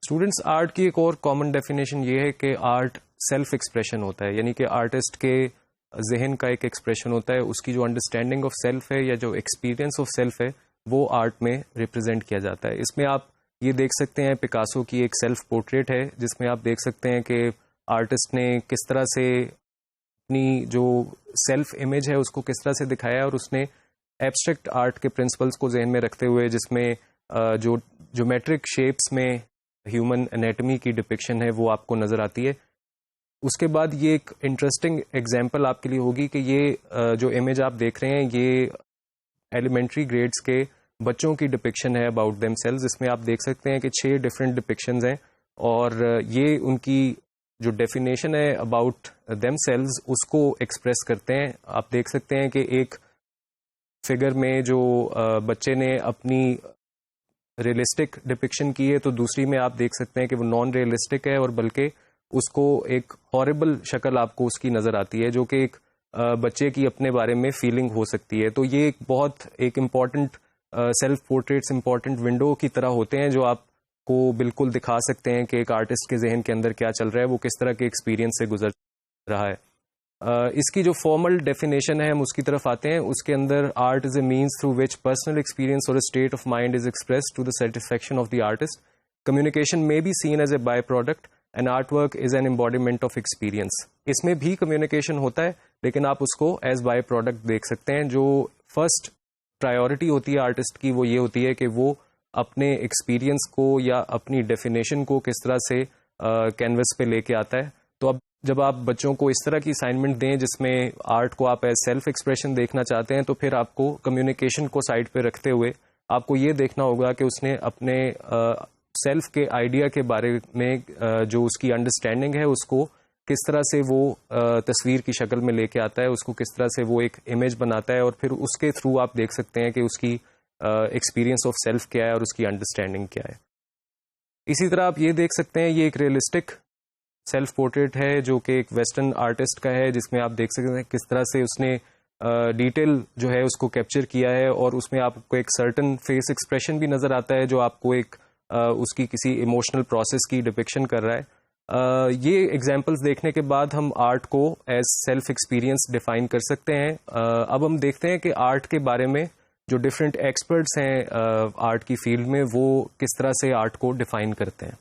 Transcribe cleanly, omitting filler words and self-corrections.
Students art کی ایک اور کامن ڈیفینیشن یہ ہے کہ آرٹ سیلف ایکسپریشن ہوتا ہے، یعنی کہ آرٹسٹ کے ذہن کا ایک ایکسپریشن ہوتا ہے، اس کی جو انڈرسٹینڈنگ آف سیلف ہے یا جو ایکسپیرینس آف سیلف ہے وہ آرٹ میں ریپرزینٹ کیا جاتا ہے. اس میں آپ یہ دیکھ سکتے ہیں پکاسو کی ایک سیلف پورٹریٹ ہے جس میں آپ دیکھ سکتے ہیں کہ آرٹسٹ نے کس طرح سے اپنی جو سیلف امیج ہے اس کو کس طرح سے دکھایا ہے، اور اس نے ایبسٹریکٹ آرٹ کے پرنسپلس کو ذہن میں رکھتے ہوئے جس میں جو جیومیٹرک شیپس میں ہیومن انیٹمی کی ڈپکشن ہے وہ آپ کو نظر آتی ہے. اس کے بعد یہ ایک انٹرسٹنگ ایگزامپل آپ کے لیے ہوگی کہ یہ جو امیج آپ دیکھ رہے ہیں یہ ایلیمنٹری گریڈز کے بچوں کی ڈپکشن ہے اباؤٹ دیم سیلز. جس میں آپ دیکھ سکتے ہیں کہ 6 ڈفرینٹ ڈپکشنز ہیں، اور یہ ان کی جو ڈیفینیشن ہے اباؤٹ دیم سیلز اس کو ایکسپریس کرتے ہیں. آپ دیکھ سکتے ہیں کہ ایک فگر میں جو بچے نے اپنی ریئلسٹک ڈپکشن کی ہے، تو دوسری میں آپ دیکھ سکتے ہیں کہ وہ نان ریئلسٹک ہے، اور بلکہ اس کو ایک ہاربل شکل آپ کو اس کی نظر آتی ہے جو کہ ایک بچے کی اپنے بارے میں فیلنگ ہو سکتی ہے. تو یہ ایک بہت ایک important self portraits important window کی طرح ہوتے ہیں جو آپ کو بالکل دکھا سکتے ہیں کہ ایک آرٹسٹ کے ذہن کے اندر کیا چل رہا ہے، وہ کس طرح کے ایکسپیرینس سے گزر رہا ہے. اس کی جو فارمل ڈیفینیشن ہے ہم اس کی طرف آتے ہیں. اس کے اندر art is a means through which personal experience اور state of mind is express to the satisfaction of the artist. Communication میں be seen as a by product and art work is an embodiment of experience. اس میں بھی communication ہوتا ہے لیکن آپ اس کو ایز بائی پروڈکٹ دیکھ سکتے ہیں. جو فرسٹ پرائیورٹی ہوتی ہے آرٹسٹ کی وہ یہ ہوتی ہے کہ وہ اپنے ایکسپیرینس کو یا اپنی ڈیفینیشن کو کس طرح سے کینوس پہ لے کے آتا ہے. تو اب جب آپ بچوں کو اس طرح کی اسائنمنٹ دیں جس میں آرٹ کو آپ ایز سیلف ایکسپریشن دیکھنا چاہتے ہیں، تو پھر آپ کو کمیونیکیشن کو سائڈ پہ رکھتے ہوئے آپ کو یہ دیکھنا ہوگا کہ اس نے اپنے سیلف کے آئیڈیا کے بارے میں جو اس کی انڈرسٹینڈنگ ہے اس کو کس طرح سے وہ تصویر کی شکل میں لے کے آتا ہے، اس کو کس طرح سے وہ ایک امیج بناتا ہے، اور پھر اس کے تھرو آپ دیکھ سکتے ہیں کہ اس کی ایکسپیرینس آف سیلف کیا ہے اور اس کی انڈرسٹینڈنگ کیا ہے. اسی طرح آپ یہ دیکھ سکتے ہیں یہ ایک ریئلسٹک سیلف پورٹریٹ ہے جو کہ ایک ویسٹرن آرٹسٹ کا ہے، جس میں آپ دیکھ سکتے ہیں کس طرح سے اس نے ڈیٹیل جو ہے اس کو کیپچر کیا ہے، اور اس میں آپ کو ایک سرٹن فیس ایکسپریشن بھی نظر آتا ہے جو آپ کو ایک اس کی کسی ایموشنل پروسیس کی ڈپکشن کر رہا ہے. یہ ایگزامپلس دیکھنے کے بعد ہم آرٹ کو ایز سیلف ایکسپیرینس ڈیفائن کر سکتے ہیں. اب ہم دیکھتے ہیں کہ آرٹ کے بارے میں جو ڈفرینٹ ایکسپرٹس ہیں آرٹ کی فیلڈ میں وہ کس طرح سے آرٹ کو ڈیفائن کرتے ہیں.